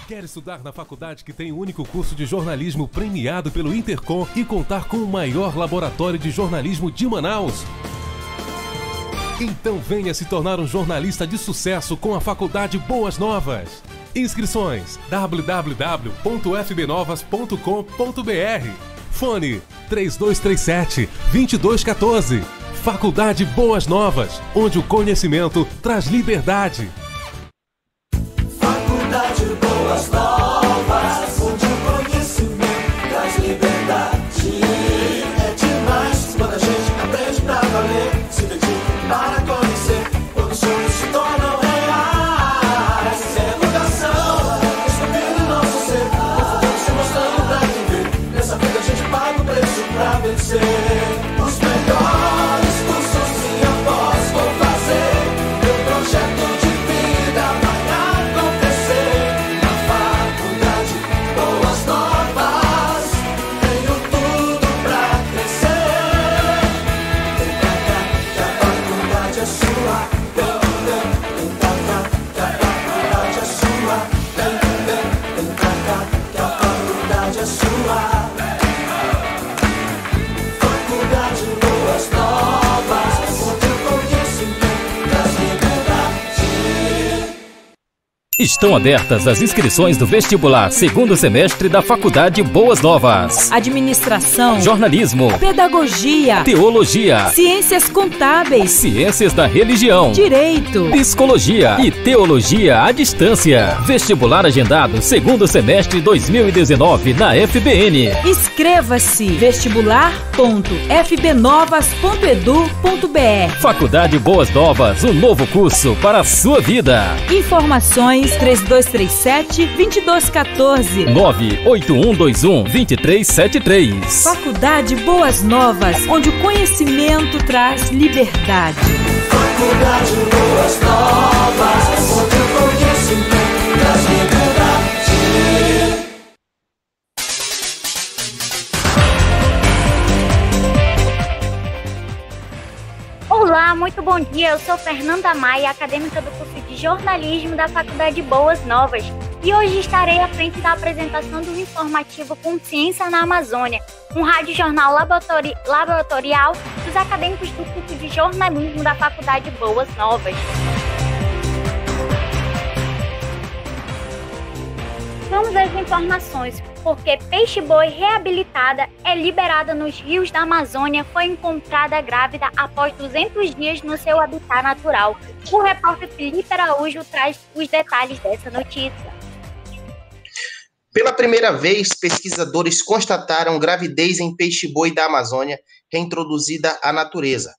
Quer estudar na faculdade que tem o único curso de jornalismo premiado pelo Intercom e contar com o maior laboratório de jornalismo de Manaus? Então venha se tornar um jornalista de sucesso com a Faculdade Boas Novas. Inscrições: www.fbnovas.com.br. Fone 3237-2214. Faculdade Boas Novas, onde o conhecimento traz liberdade. Faculdade Boas Novas, onde o conhecimento traz liberdade. É demais quando a gente aprende pra valer, se dedica para conhecer, quando os sonhos se tornam reais. É educação, descobrindo nosso ser, o futuro se mostrando pra viver. Nessa vida a gente paga o preço pra vencer. Os melhores cursos minha voz vou fazer, meu projeto de vida vai acontecer. Na Faculdade Boas Novas, tenho tudo pra crescer. Vem pra cá, que a faculdade é sua. Vem pra cá, que a faculdade é sua. Vem pra cá, que a faculdade é sua. Faculdade Boas Novas, onde o conhecimento traz liberdade. Estão abertas as inscrições do vestibular segundo semestre da Faculdade Boas Novas. Administração, Jornalismo, pedagogia, teologia, ciências contábeis, ciências da religião, direito, psicologia e teologia à distância. Vestibular agendado segundo semestre 2019 na FBN. Inscreva-se vestibular.fbnovas.edu.br. Faculdade Boas Novas, um novo curso para a sua vida. Informações 3237-2214. 98121-2373. Faculdade Boas Novas, onde o conhecimento traz liberdade. Faculdade Boas Novas, onde o conhecimento traz liberdade. Olá, muito bom dia. Eu sou Fernanda Maia, acadêmica do curso de jornalismo da Faculdade Boas Novas. E hoje estarei à frente da apresentação do informativo Consciência na Amazônia, um rádio-jornal laboratorial dos acadêmicos do curso de jornalismo da Faculdade Boas Novas. Vamos às informações. Porque peixe-boi reabilitada é liberada nos rios da Amazônia foi encontrada grávida após 200 dias no seu habitat natural. O repórter Felipe Araújo traz os detalhes dessa notícia. Pela primeira vez, pesquisadores constataram gravidez em peixe-boi da Amazônia, reintroduzida à natureza.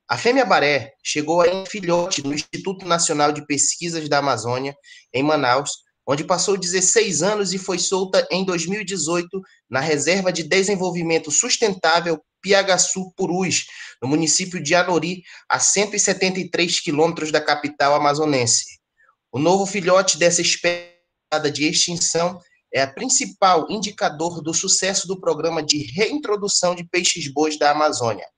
A fêmea baré chegou em filhote no Instituto Nacional de Pesquisas da Amazônia, em Manaus, onde passou 16 anos e foi solta em 2018 na Reserva de Desenvolvimento Sustentável Piagaçu Purus, no município de Anori, a 173 quilômetros da capital amazonense. O novo filhote dessa espécie de extinção é a principal indicador do sucesso do programa de reintrodução de peixes-bois da Amazônia.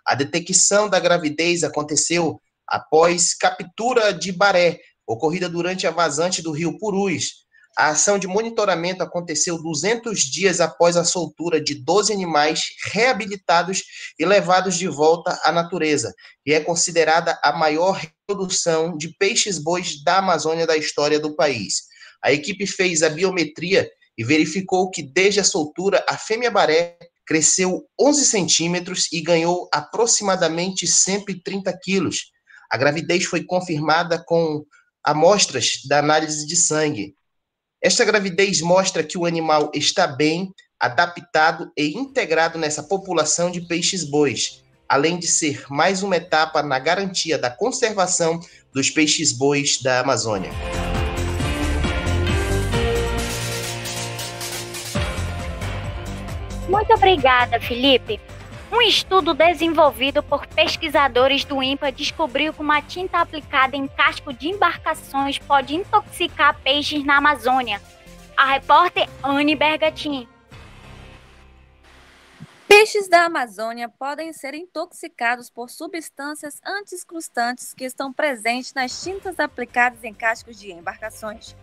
A detecção da gravidez aconteceu após captura de baré, ocorrida durante a vazante do rio Purus. A ação de monitoramento aconteceu 200 dias após a soltura de 12 animais reabilitados e levados de volta à natureza, e é considerada a maior reprodução de peixes-bois da Amazônia da história do país. A equipe fez a biometria e verificou que, desde a soltura, a fêmea baré cresceu 11 centímetros e ganhou aproximadamente 130 quilos. A gravidez foi confirmada com amostras da análise de sangue. Esta gravidez mostra que o animal está bem adaptado e integrado nessa população de peixes-bois, além de ser mais uma etapa na garantia da conservação dos peixes-bois da Amazônia. Muito obrigada, Felipe. Um estudo desenvolvido por pesquisadores do INPA descobriu que uma tinta aplicada em casco de embarcações pode intoxicar peixes na Amazônia. A repórter Anne Bergatin. Peixes da Amazônia podem ser intoxicados por substâncias anticrustantes que estão presentes nas tintas aplicadas em cascos de embarcações.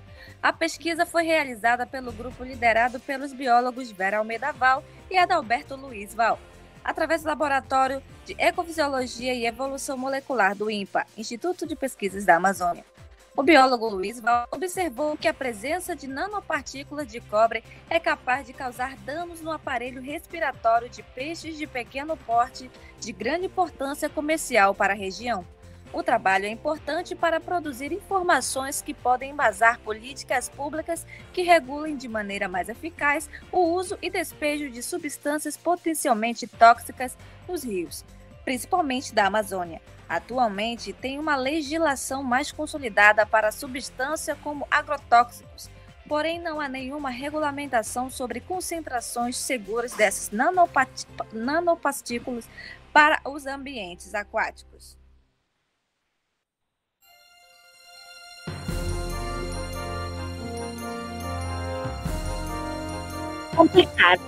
A pesquisa foi realizada pelo grupo liderado pelos biólogos Vera Almeida Val e Adalberto Luiz Val, através do Laboratório de Ecofisiologia e Evolução Molecular do INPA, Instituto de Pesquisas da Amazônia. O biólogo Luiz Val observou que a presença de nanopartículas de cobre é capaz de causar danos no aparelho respiratório de peixes de pequeno porte de grande importância comercial para a região. O trabalho é importante para produzir informações que podem embasar políticas públicas que regulem de maneira mais eficaz o uso e despejo de substâncias potencialmente tóxicas nos rios, principalmente da Amazônia. Atualmente, tem uma legislação mais consolidada para a substância como agrotóxicos, porém não há nenhuma regulamentação sobre concentrações seguras dessas nanopartículas para os ambientes aquáticos. Complicado,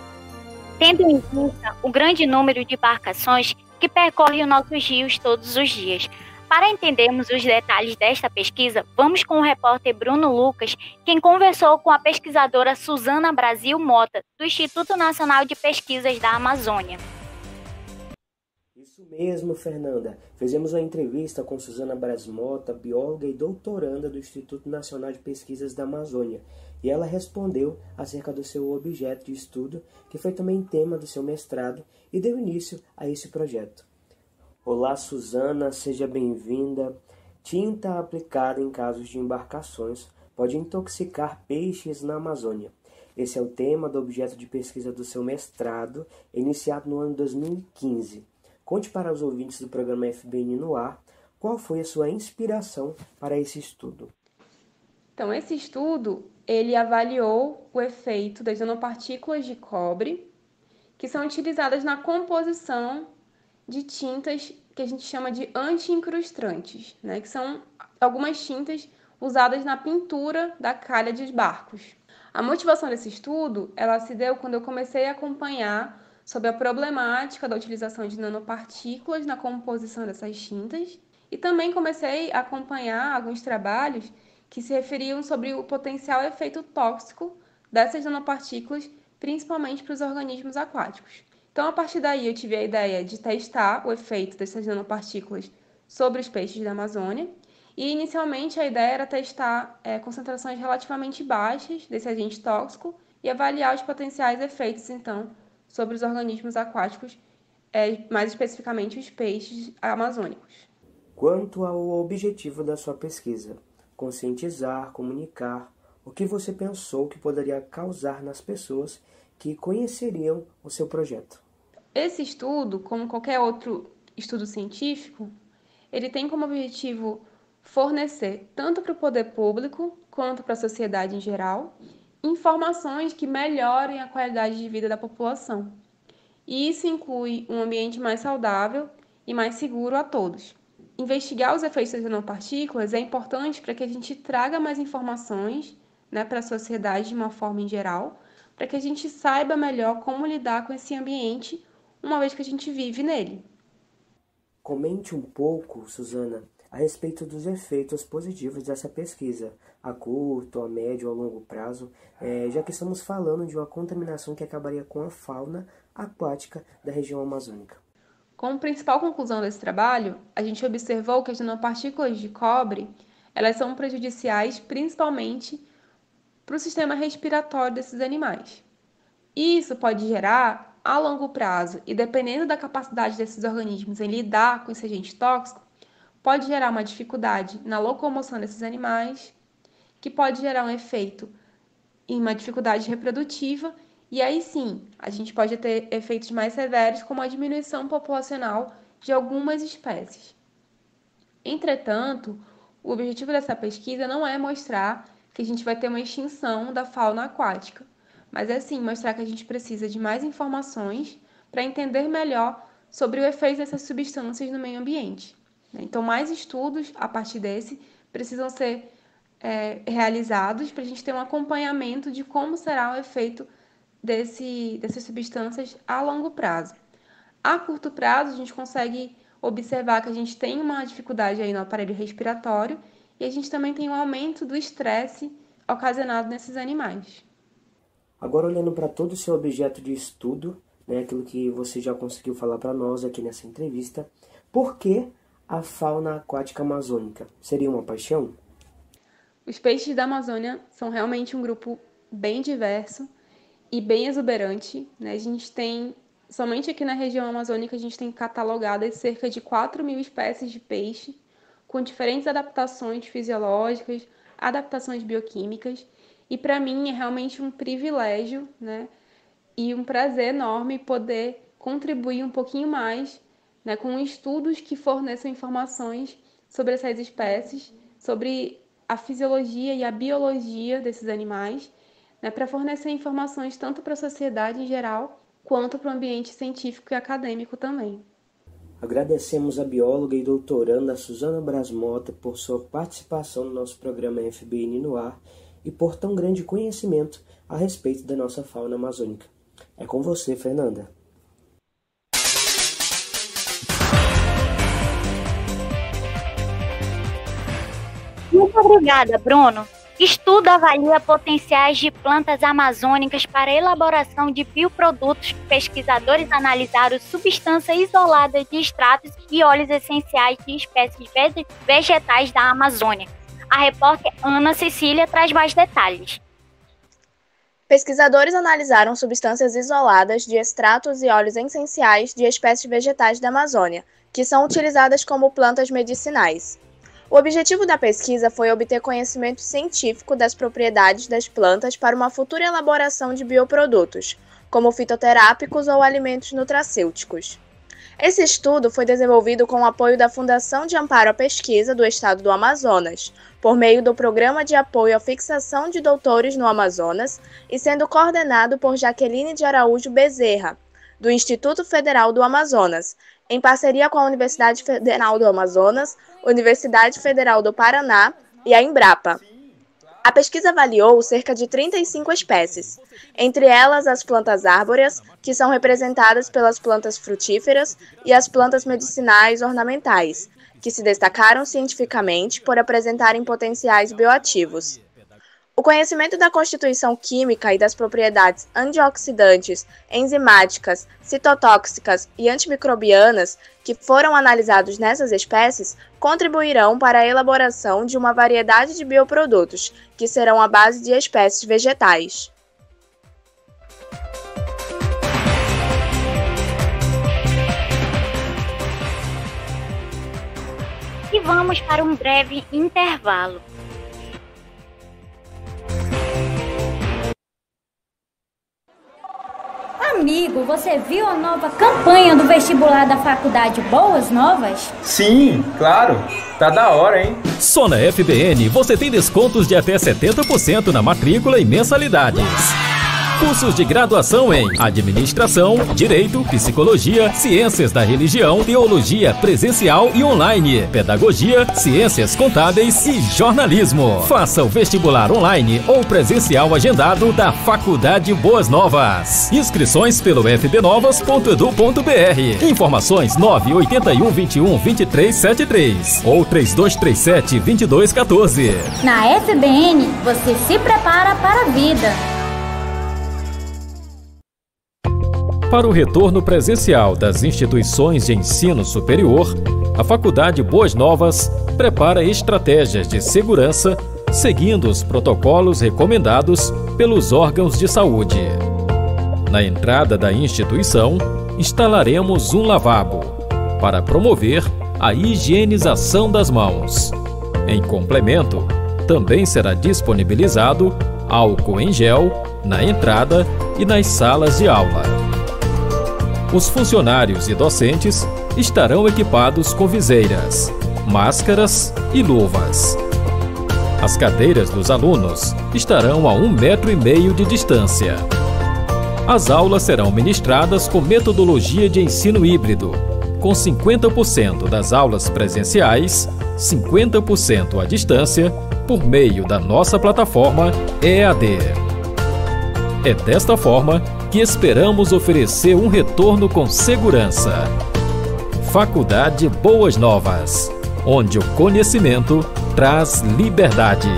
tendo em vista o grande número de embarcações que percorrem os nossos rios todos os dias. Para entendermos os detalhes desta pesquisa, vamos com o repórter Bruno Lucas, quem conversou com a pesquisadora Suzana Brasil Mota, do Instituto Nacional de Pesquisas da Amazônia. Isso mesmo, Fernanda. Fizemos uma entrevista com Suzana Brasil Mota, bióloga e doutoranda do Instituto Nacional de Pesquisas da Amazônia, e ela respondeu acerca do seu objeto de estudo, que foi também tema do seu mestrado, e deu início a esse projeto. Olá, Suzana, seja bem-vinda. Tinta aplicada em casos de embarcações pode intoxicar peixes na Amazônia. Esse é o tema do objeto de pesquisa do seu mestrado, iniciado no ano 2015. Conte para os ouvintes do programa FBN no Ar qual foi a sua inspiração para esse estudo. Então, esse estudo, ele avaliou o efeito das nanopartículas de cobre que são utilizadas na composição de tintas que a gente chama de anti-incrustantes, né? Que são algumas tintas usadas na pintura da calha de barcos. A motivação desse estudo, ela se deu quando eu comecei a acompanhar sobre a problemática da utilização de nanopartículas na composição dessas tintas e também comecei a acompanhar alguns trabalhos que se referiam sobre o potencial efeito tóxico dessas nanopartículas, principalmente para os organismos aquáticos. Então, a partir daí, eu tive a ideia de testar o efeito dessas nanopartículas sobre os peixes da Amazônia e, inicialmente, a ideia era testar concentrações relativamente baixas desse agente tóxico e avaliar os potenciais efeitos, então, sobre os organismos aquáticos, mais especificamente os peixes amazônicos. Quanto ao objetivo da sua pesquisa, conscientizar, comunicar, o que você pensou que poderia causar nas pessoas que conheceriam o seu projeto? Esse estudo, como qualquer outro estudo científico, ele tem como objetivo fornecer, tanto para o poder público quanto para a sociedade em geral, informações que melhorem a qualidade de vida da população. E isso inclui um ambiente mais saudável e mais seguro a todos. Investigar os efeitos das nanopartículas é importante para que a gente traga mais informações, né, para a sociedade de uma forma em geral, para que a gente saiba melhor como lidar com esse ambiente, uma vez que a gente vive nele. Comente um pouco, Suzana, a respeito dos efeitos positivos dessa pesquisa, a curto, a médio ou a longo prazo, já que estamos falando de uma contaminação que acabaria com a fauna aquática da região amazônica. Como principal conclusão desse trabalho, a gente observou que as nanopartículas de cobre, elas são prejudiciais principalmente para o sistema respiratório desses animais. Isso pode gerar, a longo prazo, e dependendo da capacidade desses organismos em lidar com esse agente tóxico, pode gerar uma dificuldade na locomoção desses animais, que pode gerar um efeito em uma dificuldade reprodutiva, e aí sim, a gente pode ter efeitos mais severos, como a diminuição populacional de algumas espécies. Entretanto, o objetivo dessa pesquisa não é mostrar que a gente vai ter uma extinção da fauna aquática, mas é sim mostrar que a gente precisa de mais informações para entender melhor sobre o efeito dessas substâncias no meio ambiente. Então, mais estudos a partir desse precisam ser realizados para a gente ter um acompanhamento de como será o efeito dessas substâncias a longo prazo. A curto prazo, a gente consegue observar que a gente tem uma dificuldade aí no aparelho respiratório e a gente também tem um aumento do estresse ocasionado nesses animais. Agora, olhando para todo o seu objeto de estudo, né, aquilo que você já conseguiu falar para nós aqui nessa entrevista, por que a fauna aquática amazônica? Seria uma paixão? Os peixes da Amazônia são realmente um grupo bem diverso e bem exuberante, né? A gente tem, somente aqui na região amazônica, a gente tem catalogadas cerca de 4.000 espécies de peixe, com diferentes adaptações fisiológicas, adaptações bioquímicas, e para mim é realmente um privilégio, né, e um prazer enorme poder contribuir um pouquinho mais, né, com estudos que forneçam informações sobre essas espécies, sobre a fisiologia e a biologia desses animais, né, para fornecer informações tanto para a sociedade em geral, quanto para o ambiente científico e acadêmico também. Agradecemos a bióloga e doutoranda Suzana Braz Mota por sua participação no nosso programa FBN no Ar e por tão grande conhecimento a respeito da nossa fauna amazônica. É com você, Fernanda. Muito obrigada, Bruno. Estudo avalia potenciais de plantas amazônicas para a elaboração de bioprodutos. Pesquisadores analisaram substâncias isoladas de extratos e óleos essenciais de espécies vegetais da Amazônia. A repórter Ana Cecília traz mais detalhes. Pesquisadores analisaram substâncias isoladas de extratos e óleos essenciais de espécies vegetais da Amazônia, que são utilizadas como plantas medicinais. O objetivo da pesquisa foi obter conhecimento científico das propriedades das plantas para uma futura elaboração de bioprodutos, como fitoterápicos ou alimentos nutracêuticos. Esse estudo foi desenvolvido com o apoio da Fundação de Amparo à Pesquisa do Estado do Amazonas, por meio do Programa de Apoio à Fixação de Doutores no Amazonas e sendo coordenado por Jaqueline de Araújo Bezerra, do Instituto Federal do Amazonas, em parceria com a Universidade Federal do Amazonas, Universidade Federal do Paraná e a Embrapa. A pesquisa avaliou cerca de 35 espécies, entre elas as plantas árboreas, que são representadas pelas plantas frutíferas, e as plantas medicinais ornamentais, que se destacaram cientificamente por apresentarem potenciais bioativos. O conhecimento da constituição química e das propriedades antioxidantes, enzimáticas, citotóxicas e antimicrobianas que foram analisados nessas espécies contribuirão para a elaboração de uma variedade de bioprodutos, que serão à base de espécies vegetais. E vamos para um breve intervalo. Amigo, você viu a nova campanha do vestibular da Faculdade Boas Novas? Sim, claro. Tá da hora, hein? Só na FBN você tem descontos de até 70% na matrícula e mensalidades. Cursos de graduação em Administração, Direito, Psicologia, Ciências da Religião, Teologia presencial e online, Pedagogia, Ciências Contábeis e Jornalismo. Faça o vestibular online ou presencial agendado da Faculdade Boas Novas. Inscrições pelo fbnovas.edu.br. Informações 981 21 23 73 ou 3237 2214. Na FBN, você se prepara para a vida. Para o retorno presencial das instituições de ensino superior, a Faculdade Boas Novas prepara estratégias de segurança seguindo os protocolos recomendados pelos órgãos de saúde. Na entrada da instituição, instalaremos um lavabo para promover a higienização das mãos. Em complemento, também será disponibilizado álcool em gel na entrada e nas salas de aula. Os funcionários e docentes estarão equipados com viseiras, máscaras e luvas. As cadeiras dos alunos estarão a 1,5 m de distância. As aulas serão ministradas com metodologia de ensino híbrido, com 50% das aulas presenciais, 50% à distância, por meio da nossa plataforma EAD. É desta forma que esperamos oferecer um retorno com segurança. Faculdade Boas Novas, onde o conhecimento traz liberdade.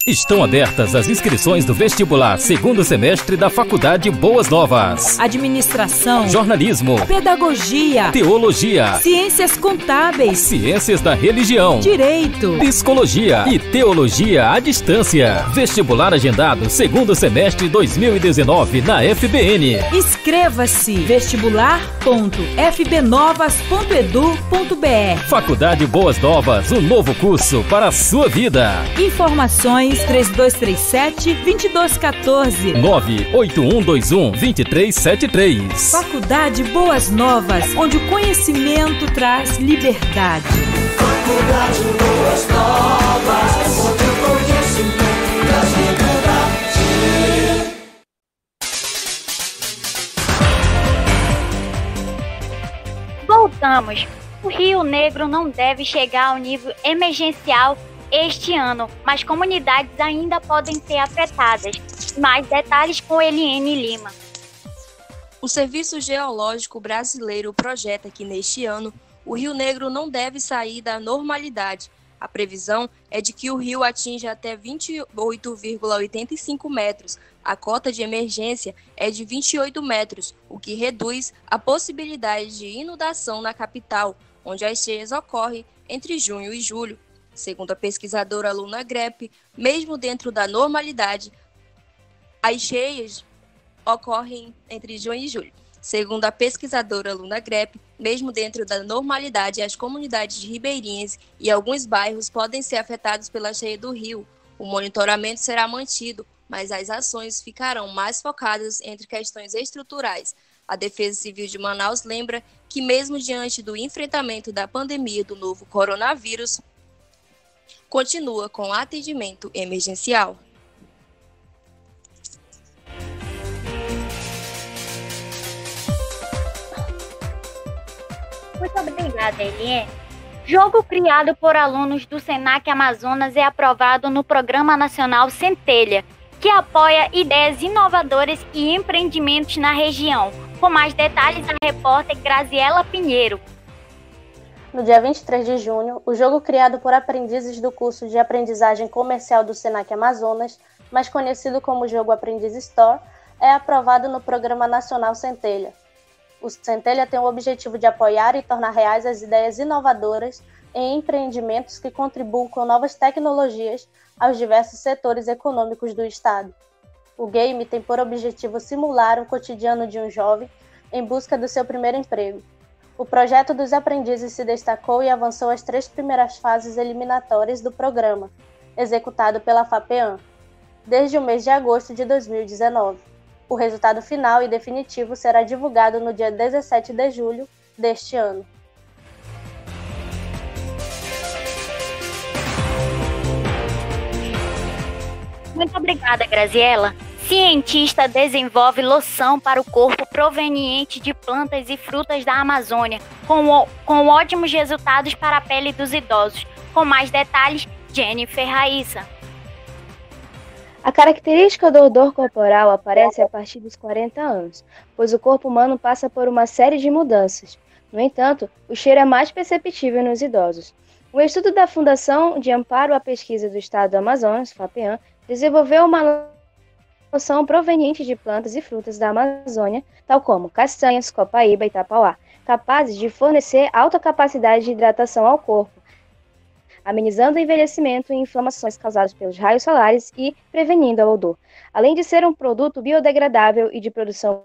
Estão abertas as inscrições do vestibular segundo semestre da Faculdade Boas Novas. Administração, Jornalismo, pedagogia, teologia, ciências contábeis, ciências da religião, direito, psicologia e teologia à distância. Vestibular agendado segundo semestre 2019 na FBN. Inscreva-se vestibular.fbnovas.edu.br. Faculdade Boas Novas, um novo curso para a sua vida. Informações 3237-2214 98121-2373. Faculdade Boas Novas, onde o conhecimento traz liberdade. Faculdade Boas Novas, onde o conhecimento traz liberdade. Voltamos. O Rio Negro não deve chegar ao nível emergencial este ano, mas comunidades ainda podem ser afetadas. Mais detalhes com Eliene Lima. O Serviço Geológico Brasileiro projeta que neste ano o Rio Negro não deve sair da normalidade. A previsão é de que o rio atinja até 28,85 metros. A cota de emergência é de 28 metros, o que reduz a possibilidade de inundação na capital, onde as cheias ocorrem entre junho e julho. Segundo a pesquisadora Luna Grepp, mesmo dentro da normalidade, as cheias ocorrem entre junho e julho. Segundo a pesquisadora Luna Grepp, mesmo dentro da normalidade, as comunidades ribeirinhas e alguns bairros podem ser afetados pela cheia do rio. O monitoramento será mantido, mas as ações ficarão mais focadas entre questões estruturais. A Defesa Civil de Manaus lembra que, mesmo diante do enfrentamento da pandemia do novo coronavírus, continua com atendimento emergencial. Muito obrigada, Eliene. Jogo criado por alunos do Senac Amazonas é aprovado no Programa Nacional Centelha, que apoia ideias inovadoras e empreendimentos na região. Com mais detalhes, a repórter Graziela Pinheiro. No dia 23 de junho, o jogo criado por aprendizes do curso de aprendizagem comercial do Senac Amazonas, mais conhecido como Jogo Aprendiz Store, é aprovado no Programa Nacional Centelha. O Centelha tem o objetivo de apoiar e tornar reais as ideias inovadoras em empreendimentos que contribuam com novas tecnologias aos diversos setores econômicos do Estado. O game tem por objetivo simular o cotidiano de um jovem em busca do seu primeiro emprego. O projeto dos aprendizes se destacou e avançou as 3 primeiras fases eliminatórias do programa, executado pela FAPEAM, desde o mês de agosto de 2019. O resultado final e definitivo será divulgado no dia 17 de julho deste ano. Muito obrigada, Graziela. Cientista desenvolve loção para o corpo proveniente de plantas e frutas da Amazônia, com ótimos resultados para a pele dos idosos. Com mais detalhes, Jennifer Raíssa. A característica do odor corporal aparece a partir dos 40 anos, pois o corpo humano passa por uma série de mudanças. No entanto, o cheiro é mais perceptível nos idosos. Um estudo da Fundação de Amparo à Pesquisa do Estado do Amazonas, FAPEAM, desenvolveu uma loção proveniente de plantas e frutas da Amazônia, tal como castanhas, copaíba e tapauá, capazes de fornecer alta capacidade de hidratação ao corpo, amenizando o envelhecimento e inflamações causadas pelos raios solares e prevenindo o odor, além de ser um produto biodegradável e de produção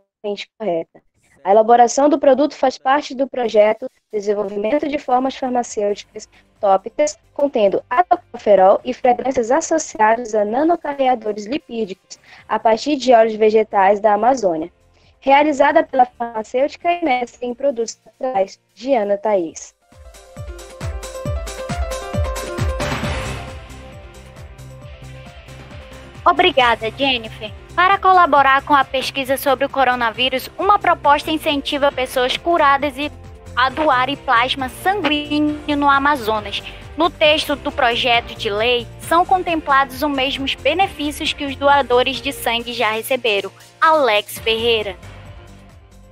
correta. A elaboração do produto faz parte do projeto Desenvolvimento de Formas Farmacêuticas Tópicas, contendo atocoferol e fragrâncias associadas a nanocarreadores lipídicos, a partir de óleos vegetais da Amazônia. Realizada pela farmacêutica e mestre em produtos naturais, Giana Thaís. Obrigada, Jennifer. Para colaborar com a pesquisa sobre o coronavírus, uma proposta incentiva pessoas curadas a doarem plasma sanguíneo no Amazonas. No texto do projeto de lei, são contemplados os mesmos benefícios que os doadores de sangue já receberam. Alex Ferreira.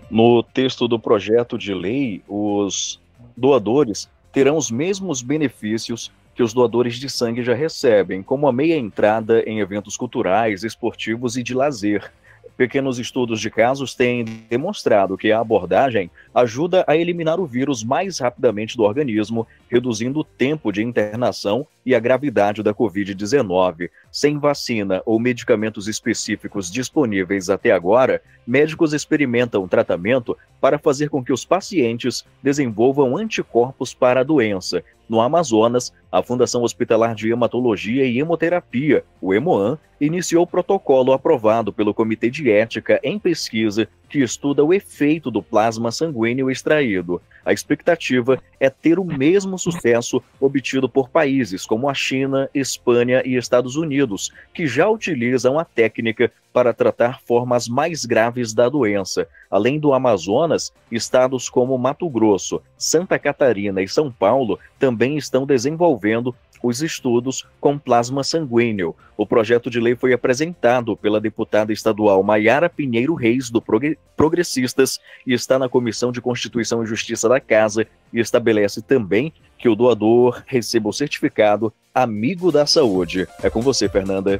No texto do projeto de lei, os doadores terão os mesmos benefícios que os doadores de sangue já recebem, como a meia entrada em eventos culturais, esportivos e de lazer. Pequenos estudos de casos têm demonstrado que a abordagem ajuda a eliminar o vírus mais rapidamente do organismo, reduzindo o tempo de internação e a gravidade da Covid-19. Sem vacina ou medicamentos específicos disponíveis até agora, médicos experimentam tratamento para fazer com que os pacientes desenvolvam anticorpos para a doença. No Amazonas, a Fundação Hospitalar de Hematologia e Hemoterapia, o Hemoan, iniciou o protocolo aprovado pelo Comitê de Ética em Pesquisa que estuda o efeito do plasma sanguíneo extraído. A expectativa é ter o mesmo sucesso obtido por países como a China, Espanha e Estados Unidos, que já utilizam a técnica para tratar formas mais graves da doença. Além do Amazonas, estados como Mato Grosso, Santa Catarina e São Paulo também estão desenvolvendo os estudos com plasma sanguíneo. O projeto de lei foi apresentado pela deputada estadual Maiara Pinheiro Reis, do Progressistas, e está na Comissão de Constituição e Justiça da Casa, e estabelece também que o doador receba o certificado Amigo da Saúde. É com você, Fernanda.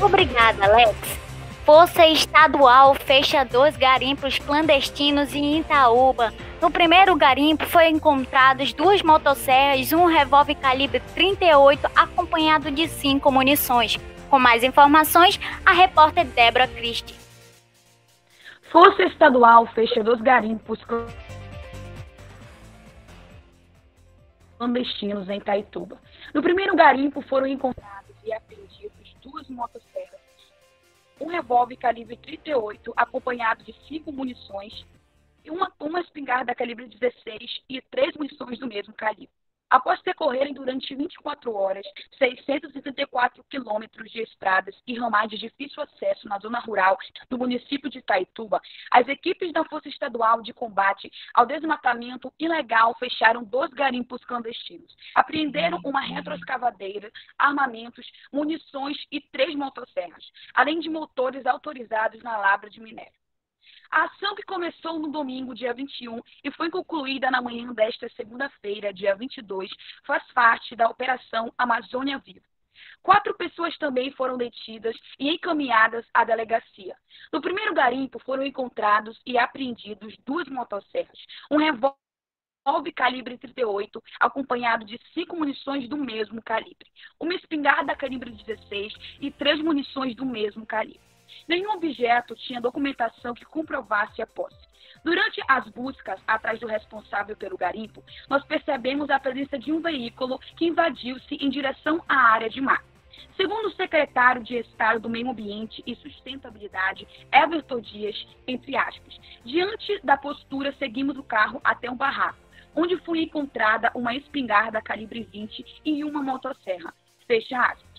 Obrigada, Alex. Força Estadual fecha 2 garimpos clandestinos em Itaúba. No primeiro garimpo foram encontrados 2 motosserras e um revólver calibre 38 acompanhado de 5 munições. Com mais informações, a repórter Débora Christie. Força Estadual fecha 2 garimpos clandestinos em Itaituba. No primeiro garimpo foram encontrados e apreendidos 2 motosserras, um revólver calibre 38 acompanhado de 5 munições e uma espingarda calibre 16 e 3 munições do mesmo calibre. Após percorrerem durante 24 horas 674 quilômetros de estradas e ramais de difícil acesso na zona rural do município de Itaituba, as equipes da Força Estadual de Combate ao Desmatamento Ilegal fecharam 2 garimpos clandestinos. Apreenderam uma retroescavadeira, armamentos, munições e 3 motosserras, além de motores autorizados na lavra de minério. A ação, que começou no domingo, dia 21, e foi concluída na manhã desta segunda-feira, dia 22, faz parte da Operação Amazônia Viva. 4 pessoas também foram detidas e encaminhadas à delegacia. No primeiro garimpo foram encontrados e apreendidos 2 motosserras, um revólver calibre 38, acompanhado de 5 munições do mesmo calibre, uma espingarda calibre 16 e 3 munições do mesmo calibre. Nenhum objeto tinha documentação que comprovasse a posse. Durante as buscas atrás do responsável pelo garimpo, nós percebemos a presença de um veículo que invadiu-se em direção à área de mar. Segundo o secretário de Estado do Meio Ambiente e Sustentabilidade, Everton Dias, entre aspas, diante da postura, seguimos o carro até um barraco, onde foi encontrada uma espingarda calibre 20 e uma motosserra. Fecha aspas.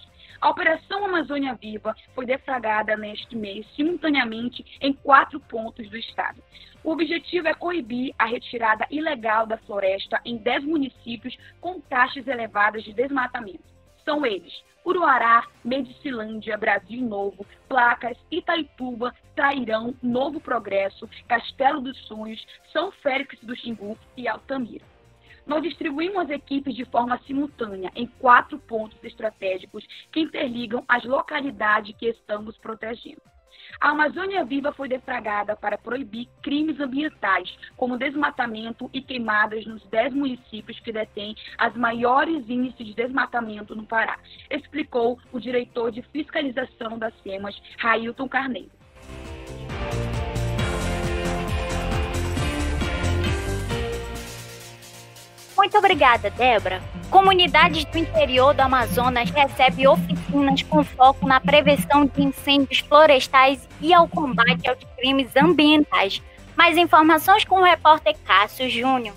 A Operação Amazônia Viva foi deflagrada neste mês simultaneamente em 4 pontos do estado. O objetivo é coibir a retirada ilegal da floresta em 10 municípios com taxas elevadas de desmatamento. São eles: Uruará, Medicilândia, Brasil Novo, Placas, Itaituba, Trairão, Novo Progresso, Castelo dos Sonhos, São Félix do Xingu e Altamira. Nós distribuímos as equipes de forma simultânea em 4 pontos estratégicos que interligam as localidades que estamos protegendo. A Amazônia Viva foi deflagrada para proibir crimes ambientais, como desmatamento e queimadas nos 10 municípios que detêm as maiores índices de desmatamento no Pará, explicou o diretor de fiscalização das SEMAS, Railton Carneiro. Muito obrigada, Débora. Comunidades do interior do Amazonas recebem oficinas com foco na prevenção de incêndios florestais e ao combate aos crimes ambientais. Mais informações com o repórter Cássio Júnior.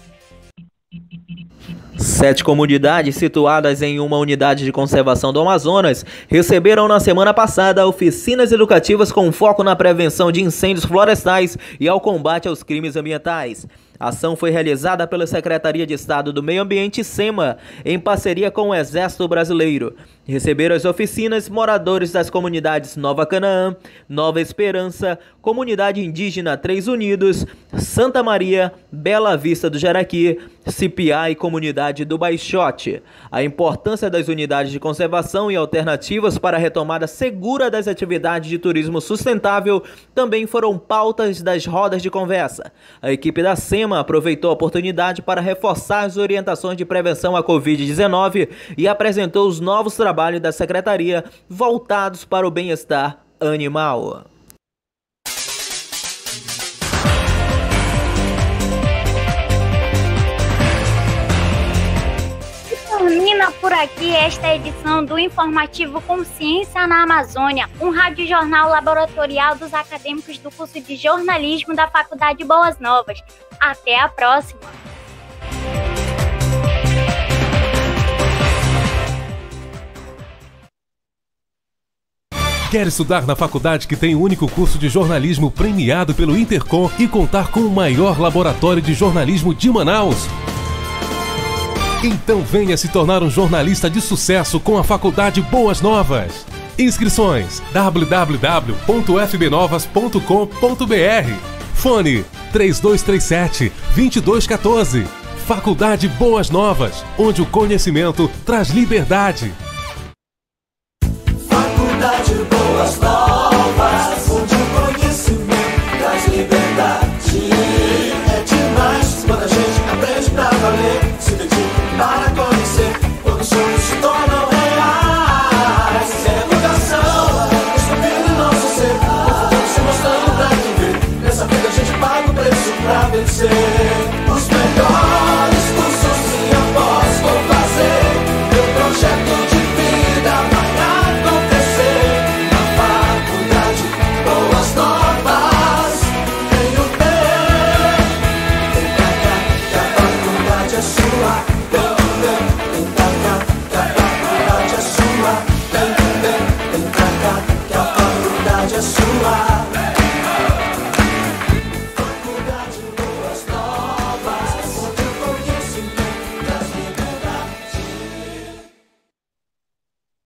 7 comunidades situadas em uma unidade de conservação do Amazonas receberam na semana passada oficinas educativas com foco na prevenção de incêndios florestais e ao combate aos crimes ambientais. A ação foi realizada pela Secretaria de Estado do Meio Ambiente, SEMA, em parceria com o Exército Brasileiro. Receberam as oficinas moradores das comunidades Nova Canaã, Nova Esperança, Comunidade Indígena Três Unidos, Santa Maria, Bela Vista do Jaraqui, Cipiá e Comunidade do Baixote. A importância das unidades de conservação e alternativas para a retomada segura das atividades de turismo sustentável também foram pautas das rodas de conversa. A equipe da SEMA aproveitou a oportunidade para reforçar as orientações de prevenção à Covid-19 e apresentou os novos trabalhos da Secretaria voltados para o bem-estar animal. Termina por aqui esta edição do informativo Consciência na Amazônia, um radiojornal laboratorial dos acadêmicos do curso de jornalismo da Faculdade Boas Novas. Até a próxima! Quer estudar na faculdade que tem o único curso de jornalismo premiado pelo Intercom e contar com o maior laboratório de jornalismo de Manaus? Então venha se tornar um jornalista de sucesso com a Faculdade Boas Novas. Inscrições: www.fbnovas.com.br. Fone 3237-2214. Faculdade Boas Novas, onde o conhecimento traz liberdade. Faculdade Boas Novas, onde o conhecimento traz liberdade. É demais quando a gente aprende pra valer, se dedica para